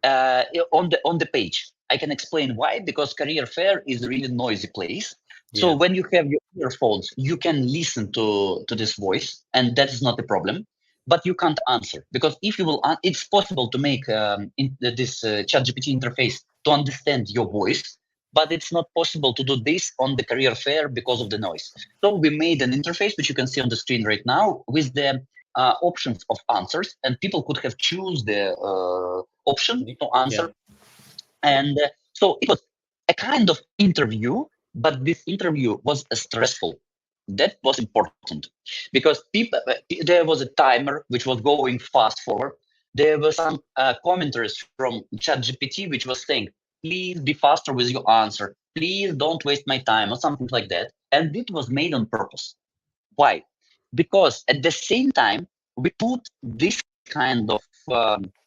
Speaker 2: on the page. I can explain why, because career fair is a really noisy place. So when you have your earphones, you can listen to this voice, and that is not a problem. But you can't answer, because if you will, it's possible to make this ChatGPT interface to understand your voice, but it's not possible to do this on the career fair because of the noise. So we made an interface, which you can see on the screen right now, with the options of answers, and people could have choose the option to answer. And so it was a kind of interview, but this interview was stressful. That was important, because there was a timer which was going fast forward. There were some commentaries from ChatGPT which was saying, please be faster with your answer. Please don't waste my time, or something like that. And it was made on purpose. Why? Because at the same time, we put this kind of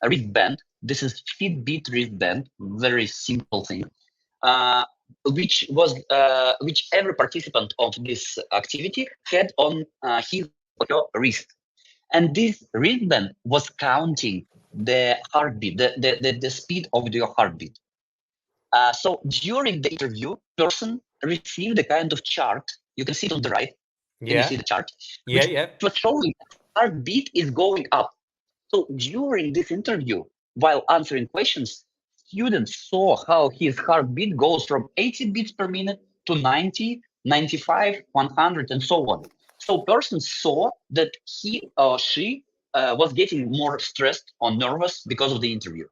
Speaker 2: wristband. This is Fitbit wristband, very simple thing, which every participant of this activity had on his or her wrist. And this wristband was counting the heartbeat, the speed of your heartbeat. So during the interview, person received a kind of chart. You can see it on the right. Can you see the chart? Which was showing heartbeat is going up. So during this interview, while answering questions, students saw how his heartbeat goes from 80 beats per minute to 90, 95, 100, and so on. So persons saw that he or she was getting more stressed or nervous because of the interview.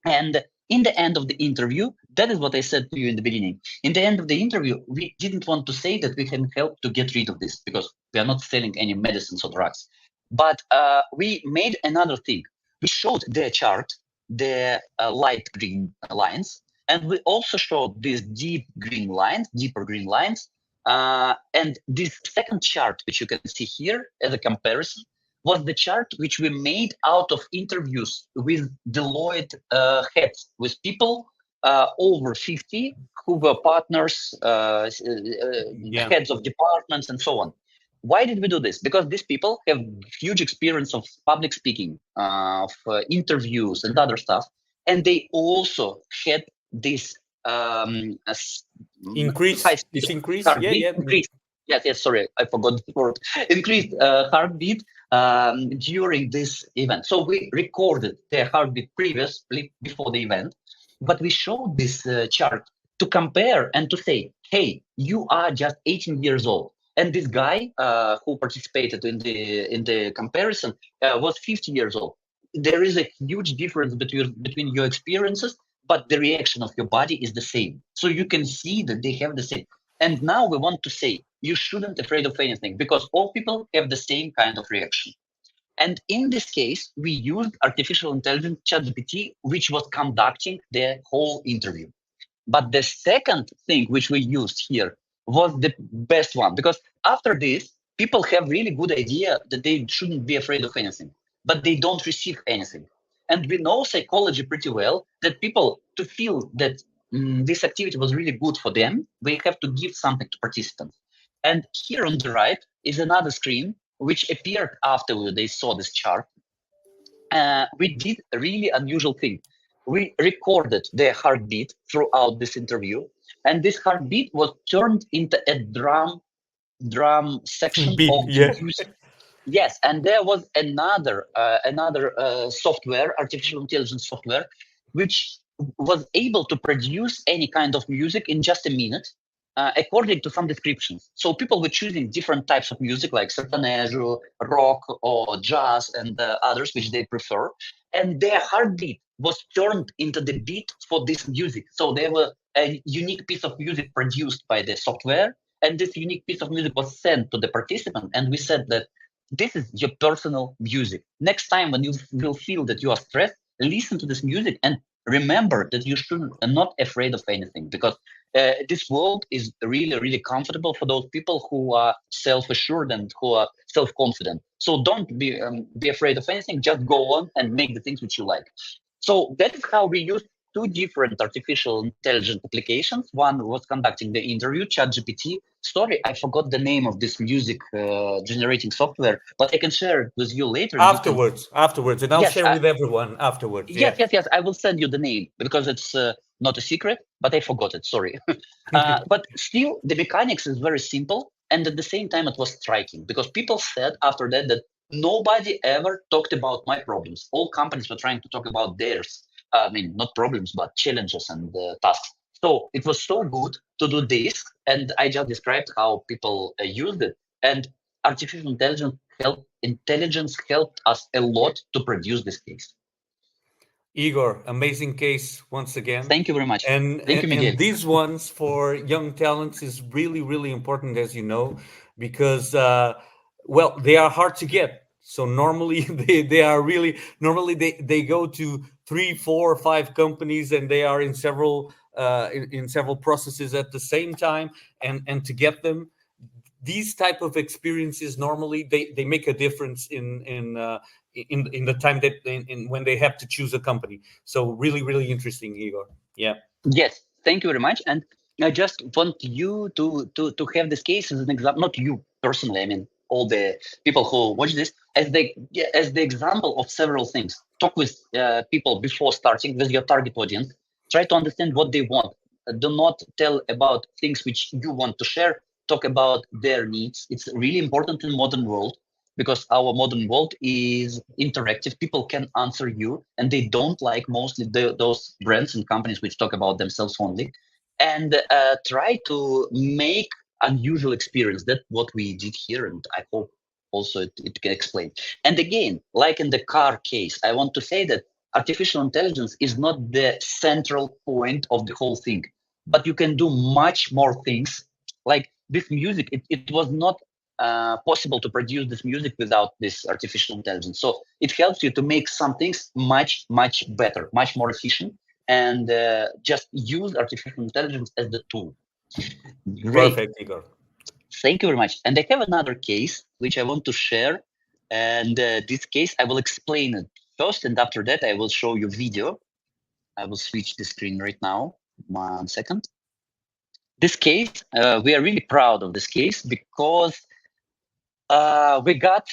Speaker 2: And in the end of the interview, that is what I said to you in the beginning. In the end of the interview, we didn't want to say that we can help to get rid of this, because we are not selling any medicines or drugs. But we made another thing. We showed the chart, the light green lines, and we also showed these deeper green lines. And this second chart, which you can see here as a comparison, was the chart which we made out of interviews with Deloitte heads, with people over 50 who were partners, heads of departments, and so on. Why did we do this? Because these people have huge experience of public speaking, of interviews and other stuff, and they also had this
Speaker 1: increase.
Speaker 2: Yes, sorry, I forgot the word. Increased heartbeat during this event. So we recorded their heartbeat previously, before the event, but we showed this chart to compare and to say, hey, you are just 18 years old. And this guy who participated in the comparison was 50 years old. There is a huge difference between your experiences, but the reaction of your body is the same. So you can see that they have the same. And now we want to say, you shouldn't be afraid of anything, because all people have the same kind of reaction. And in this case, we used artificial intelligence, ChatGPT, which was conducting the whole interview. But the second thing which we used here was the best one, because after this, people have really good idea that they shouldn't be afraid of anything, but they don't receive anything. And we know psychology pretty well, that people, to feel that this activity was really good for them, they have to give something to participants. And here on the right is another screen which appeared after they saw this chart. We did a really unusual thing. We recorded their heartbeat throughout this interview, and this heartbeat was turned into a drum section of the music. Yes, and there was another software, artificial intelligence software, which was able to produce any kind of music in just a minute, according to some descriptions. So people were choosing different types of music, like sertanejo, rock, or jazz, and others which they prefer, and their heartbeat was turned into the beat for this music. So there were a unique piece of music produced by the software, and this unique piece of music was sent to the participant, and we said that this is your personal music. Next time when you will feel that you are stressed, listen to this music and remember that you should not afraid of anything, because this world is really, really comfortable for those people who are self-assured and who are self-confident. So don't be afraid of anything. Just go on and make the things which you like. So that is how we use two different artificial intelligence applications. One was conducting the interview, ChatGPT. Sorry, I forgot the name of this music generating software, but I can share it with you later.
Speaker 1: Afterwards, and I'll
Speaker 2: Yes,
Speaker 1: share with everyone afterwards.
Speaker 2: Yes. I will send you the name because it's not a secret, but I forgot it. Sorry. But still, the mechanics is very simple. And at the same time, it was striking because people said after that nobody ever talked about my problems. All companies were trying to talk about theirs. I mean, not problems, but challenges and tasks. So it was so good to do this. And I just described how people used it. And artificial intelligence helped us a lot to produce this case.
Speaker 1: Igor, amazing case once again.
Speaker 2: Thank you very much.
Speaker 1: And,
Speaker 2: Thank you, Miguel.
Speaker 1: and these ones for young talents is really, really important, as you know, because, well, they are hard to get. So normally they are really, normally they go to 3, 4, 5 companies and they are in several several processes at the same time. And to get them, these type of experiences normally they make a difference in the time that in when they have to choose a company. So really, really interesting, Igor. Yeah.
Speaker 2: Yes, thank you very much. And I just want you to have this case as an example, not you personally, I mean all the people who watch this, as the example of several things. Talk with people before starting with your target audience. Try to understand what they want. Do not tell about things which you want to share. Talk about their needs. It's really important in modern world, because our modern world is interactive. People can answer you, and they don't like mostly those brands and companies which talk about themselves only. And try to make unusual experience. That's what we did here, and I hope also it can explain. And again, like in the car case, I want to say that artificial intelligence is not the central point of the whole thing, but you can do much more things. Like this music, it was not possible to produce this music without this artificial intelligence. So it helps you to make some things much, much better, much more efficient, and just use artificial intelligence as the tool. Great.
Speaker 1: Perfect, Igor.
Speaker 2: Thank you very much. And I have another case which I want to share. And this case, I will explain it first. And after that, I will show you video. I will switch the screen right now. 1 second. This case, we are really proud of this case because we got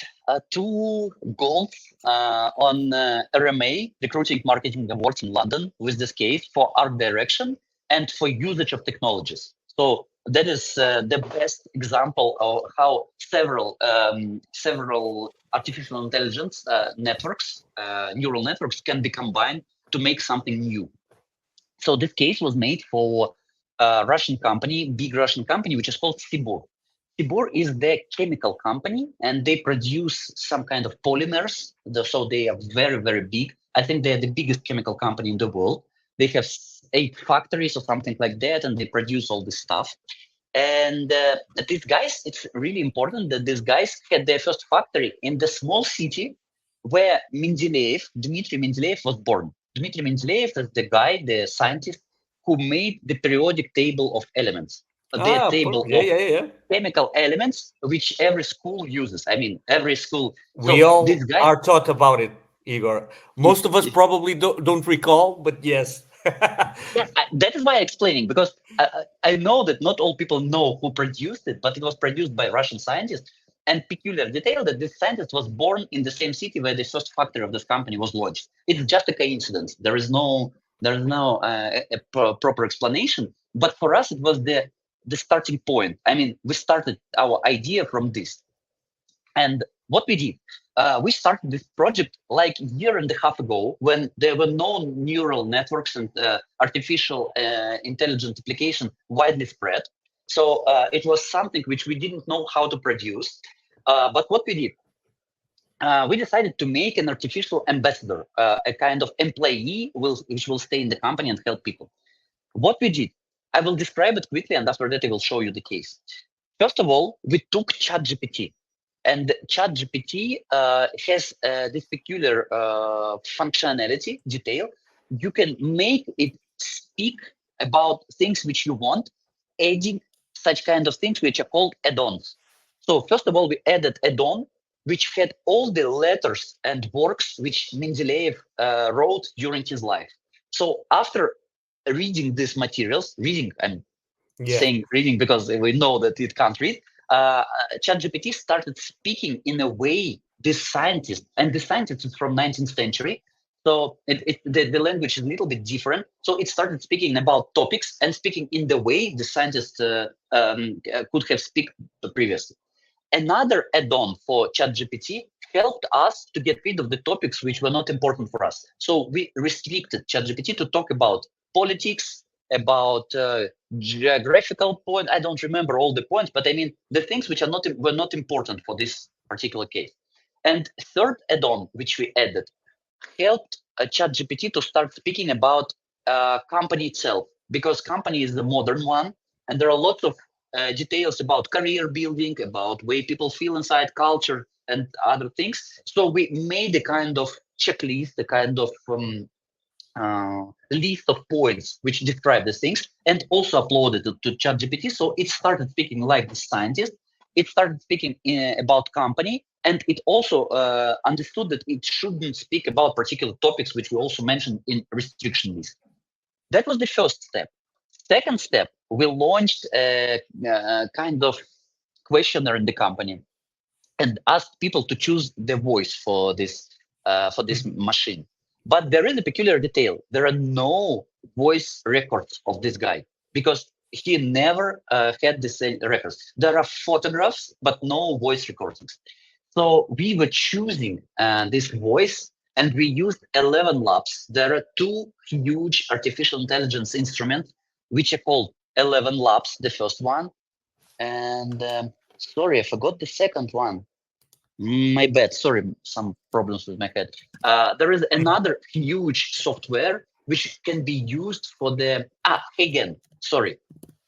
Speaker 2: 2 golds on RMA, Recruiting Marketing Awards in London, with this case for art direction and for usage of technologies. So that is the best example of how several artificial intelligence networks, neural networks, can be combined to make something new. So this case was made for a Russian company, big Russian company, which is called Sibur. Sibur is the chemical company, and they produce some kind of polymers. So they are very, very big. I think they're the biggest chemical company in the world. They have 8 factories or something like that, and they produce all this stuff. And these guys, it's really important that these guys had their first factory in the small city where Dmitry Mendeleev was born. Dmitry Mendeleev is the guy, the scientist, who made the periodic table of elements. The table of chemical elements, which every school uses. I mean, every school.
Speaker 1: We all are taught about it, Igor. Most of us probably don't recall, but yes.
Speaker 2: Yes, that is why I'm explaining, because I know that not all people know who produced it, but it was produced by Russian scientists. And peculiar detail that this scientist was born in the same city where the first factory of this company was launched. It's just a coincidence. There is no proper explanation. But for us, it was the starting point. I mean, we started our idea from this. And what we did, we started this project like a year and a half ago when there were no neural networks and artificial intelligence application widely spread. So it was something which we didn't know how to produce. But what we did, we decided to make an artificial ambassador, a kind of employee which will stay in the company and help people. What we did, I will describe it quickly, and after that I will show you the case. First of all, we took ChatGPT, and ChatGPT has this peculiar functionality, detail. You can make it speak about things which you want, adding such kind of things which are called add-ons. So first of all, we added add-on, which had all the letters and works which Mendeleev wrote during his life. So after reading these materials, I'm saying reading because we know that it can't read, ChatGPT started speaking in a way this scientist, and the scientist is from 19th century, so the language is a little bit different. So it started speaking about topics and speaking in the way the scientist could have spoken previously. Another add-on for ChatGPT helped us to get rid of the topics which were not important for us. So we restricted ChatGPT to talk about politics, about geographical point. I don't remember all the points, but I mean the things which were not important for this particular case. And third add-on which we added helped ChatGPT to start speaking about company itself, because company is the modern one, and there are lots of details about career building, about way people feel inside, culture, and other things. So we made a kind of checklist, a kind of list of points which describe the things, and also uploaded it to ChatGPT. So it started speaking like the scientist. It started speaking about company, and it also understood that it shouldn't speak about particular topics, which we also mentioned in restriction list. That was the first step. Second step, we launched a kind of questionnaire in the company and asked people to choose the voice for this machine. But there is a peculiar detail. There are no voice records of this guy because he never had the same records. There are photographs, but no voice recordings. So we were choosing this voice, and we used 11 labs. There are two huge artificial intelligence instruments, which are called 11 labs, the first one. And sorry, I forgot the second one. My bad, sorry, some problems with my head. There is another huge software which can be used for the, Hagen, sorry,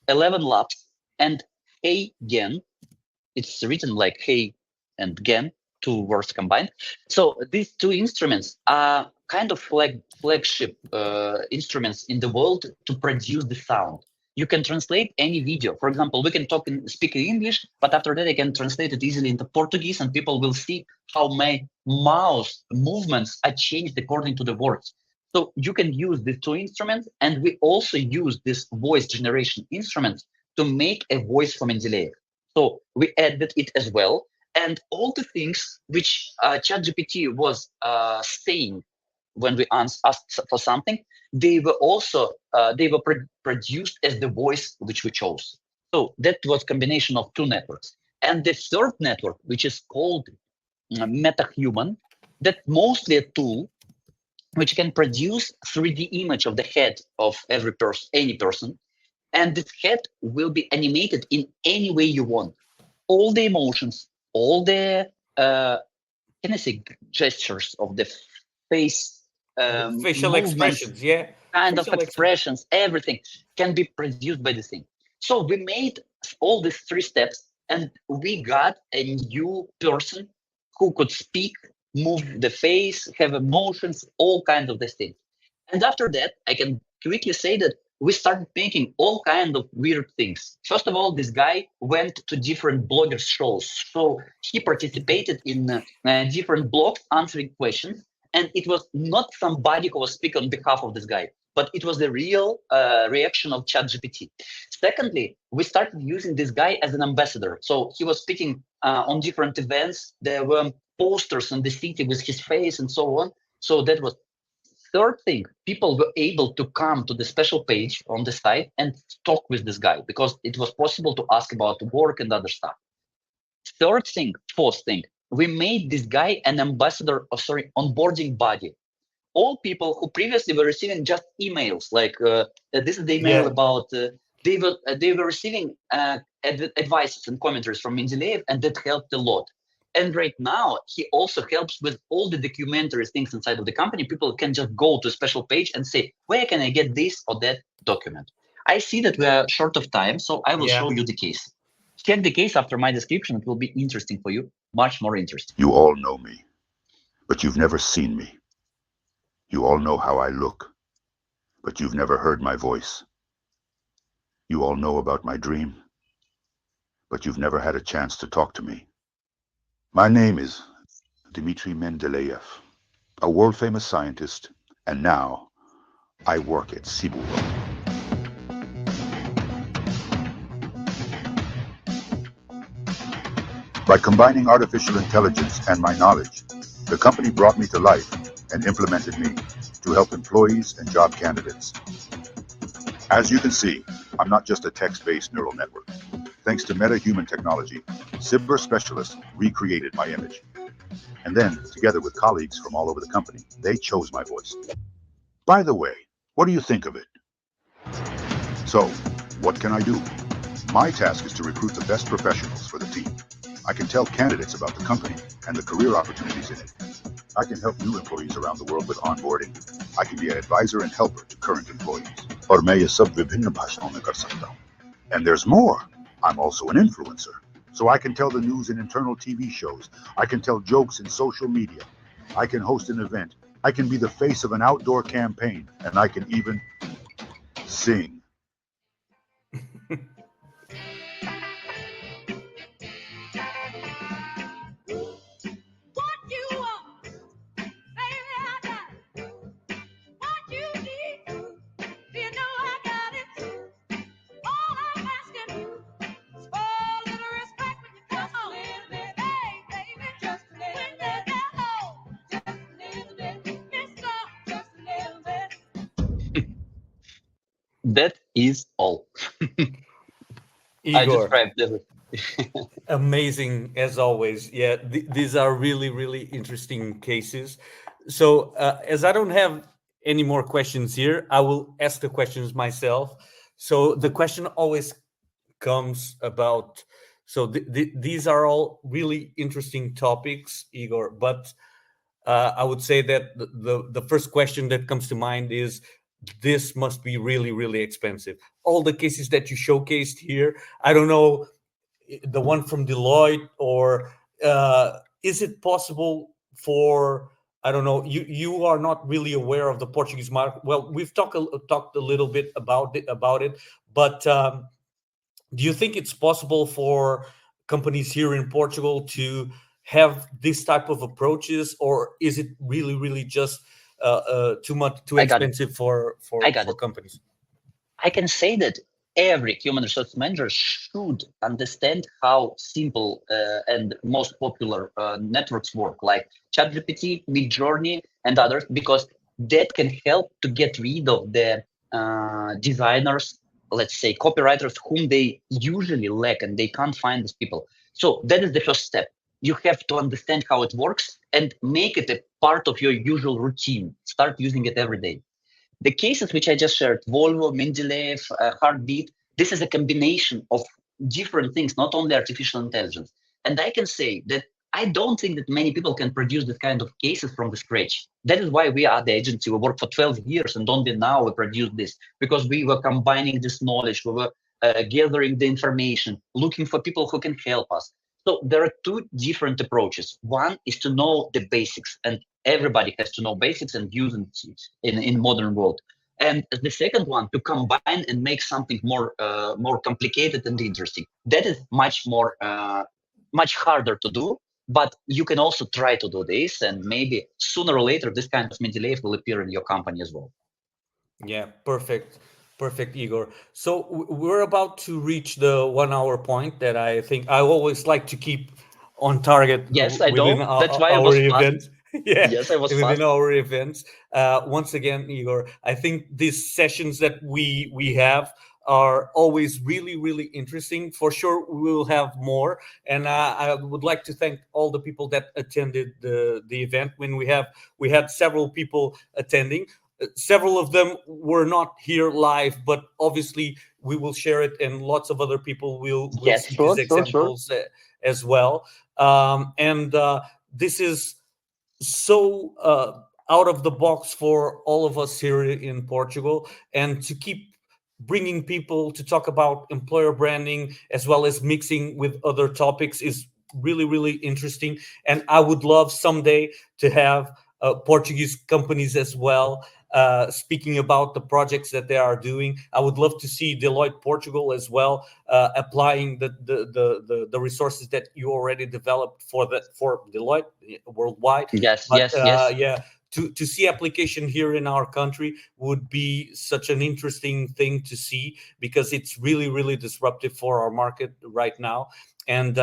Speaker 2: 11 labs and Hagen. It's written like hey and gen, two words combined. So these two instruments are kind of flagship instruments in the world to produce the sound. You can translate any video. For example, we can speak in English, but after that I can translate it easily into Portuguese, and people will see how my mouse movements are changed according to the words. So you can use these two instruments, and we also use this voice generation instruments to make a voice for Mendeleev. So we added it as well, and all the things which ChatGPT was saying when we asked for something, they were also produced as the voice which we chose. So that was combination of two networks. And the third network, which is called MetaHuman, that's mostly a tool which can produce 3D image of the head of every person, any person. And this head will be animated in any way you want. All the emotions, all the gestures of the face,
Speaker 1: facial expressions,
Speaker 2: kind
Speaker 1: facial
Speaker 2: of expressions, everything can be produced by the thing. So we made all these three steps, and we got a new person who could speak, move the face, have emotions, all kinds of these things. And after that, I can quickly say that we started making all kinds of weird things. First of all, this guy went to different bloggers' shows. So he participated in different blogs answering questions. And it was not somebody who was speaking on behalf of this guy, but it was the real reaction of ChatGPT. Secondly, we started using this guy as an ambassador. So he was speaking on different events. There were posters in the city with his face and so on. So that was third thing. People were able to come to the special page on the site and talk with this guy because it was possible to ask about work and other stuff. Fourth thing, we made this guy an ambassador, onboarding body. All people who previously were receiving just emails, like this is the email about they were receiving advices and commentaries from Mendeleev, and that helped a lot. And right now, he also helps with all the documentary things inside of the company. People can just go to a special page and say, where can I get this or that document? I see that we are short of time, so I will show you the case. Check the case after my description. It will be interesting for you, much more interesting.
Speaker 8: You all know me, but you've never seen me. You all know how I look, but you've never heard my voice. You all know about my dream, but you've never had a chance to talk to me. My name is Dmitry Mendeleev, a world-famous scientist, and now I work at Sibulo. By combining artificial intelligence and my knowledge, the company brought me to life and implemented me to help employees and job candidates. As you can see, I'm not just a text-based neural network. Thanks to meta-human technology, cyber specialists recreated my image. And then, together with colleagues from all over the company, they chose my voice. By the way, what do you think of it? So, what can I do? My task is to recruit the best professionals for the team. I can tell candidates about the company and the career opportunities in it. I can help new employees around the world with onboarding. I can be an advisor and helper to current employees. And there's more. I'm also an influencer. So I can tell the news in internal TV shows. I can tell jokes in social media. I can host an event. I can be the face of an outdoor campaign. And I can even sing.
Speaker 2: That is all. I
Speaker 1: Igor,
Speaker 2: described everything.
Speaker 1: amazing as always. Yeah, these are really, really interesting cases. So, as I don't have any more questions here, I will ask the questions myself. So, the question always comes about. So, these are all really interesting topics, Igor. But I would say that the first question that comes to mind is, this must be really, really expensive. All the cases that you showcased here, I don't know, the one from Deloitte, or is it possible for, I don't know, you are not really aware of the Portuguese market. Well, we've talked a little bit about it, but do you think it's possible for companies here in Portugal to have this type of approaches, or is it really, really just too expensive for companies?
Speaker 2: I can say that every human resource manager should understand how simple and most popular networks work, like ChatGPT, Midjourney, and others, because that can help to get rid of the designers, let's say copywriters, whom they usually lack and they can't find these people. So that is the first step. You have to understand how it works and make it a part of your usual routine. Start using it every day. The cases which I just shared, Volvo, Mendeleev, Heartbeat, this is a combination of different things, not only artificial intelligence. And I can say that I don't think that many people can produce this kind of cases from the scratch. That is why we are the agency. We worked for 12 years and only now we produce this, because we were combining this knowledge, we were gathering the information, looking for people who can help us. So there are two different approaches. One is to know the basics, and everybody has to know basics and use it in modern world. And the second one, to combine and make something more complicated and interesting. That is much harder to do, but you can also try to do this, and maybe sooner or later this kind of Mendeleev will appear in your company as well.
Speaker 1: Yeah, perfect, Igor. So we're about to reach the 1 hour point that I think I always like to keep on target.
Speaker 2: Yes, I know. That's why I was fast.
Speaker 1: Yeah,
Speaker 2: yes, I was
Speaker 1: within
Speaker 2: fast.
Speaker 1: our events. Once again, Igor, I think these sessions that we have are always really, really interesting. For sure, we will have more. And I would like to thank all the people that attended the event. When we had several people attending. Several of them were not here live, but obviously we will share it, and lots of other people will
Speaker 2: Yes,
Speaker 1: see
Speaker 2: sure,
Speaker 1: these
Speaker 2: sure, sure.
Speaker 1: examples as well. And this is so out of the box for all of us here in Portugal, and to keep bringing people to talk about employer branding as well as mixing with other topics is really, really interesting. And I would love someday to have Portuguese companies as well speaking about the projects that they are doing. I would love to see Deloitte Portugal as well applying the resources that you already developed for Deloitte worldwide.
Speaker 2: Yes,
Speaker 1: But
Speaker 2: yes, yes.
Speaker 1: yeah, to see application here in our country would be such an interesting thing to see, because it's really, really disruptive for our market right now. And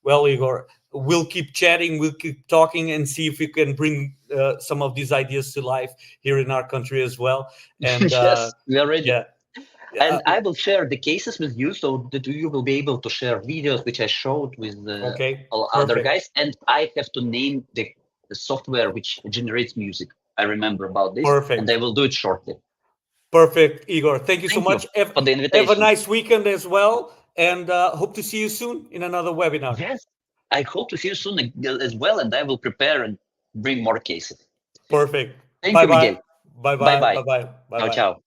Speaker 1: well, Igor, we'll keep chatting, we'll keep talking, and see if we can bring some of these ideas to life here in our country as well. And
Speaker 2: Yes, we are ready.
Speaker 1: yeah,
Speaker 2: And I will share the cases with you so that you will be able to share videos which I showed with
Speaker 1: okay,
Speaker 2: all other
Speaker 1: perfect.
Speaker 2: guys. And I have to name the software which generates music. I remember about this,
Speaker 1: Perfect.
Speaker 2: and I will do it shortly.
Speaker 1: Perfect, Igor. Thank you so
Speaker 2: Thank you
Speaker 1: much.
Speaker 2: for the
Speaker 1: Have
Speaker 2: invitation.
Speaker 1: a nice weekend as well, and hope to see you soon in another webinar.
Speaker 2: Yes, I hope to see you soon as well, and I will prepare and bring more cases.
Speaker 1: Perfect.
Speaker 2: Thank
Speaker 1: Bye
Speaker 2: you,
Speaker 1: bye.
Speaker 2: Miguel.
Speaker 1: Bye
Speaker 2: Bye
Speaker 1: bye.
Speaker 2: bye.
Speaker 1: Bye bye. Bye
Speaker 2: Ciao,
Speaker 1: bye.
Speaker 2: ciao.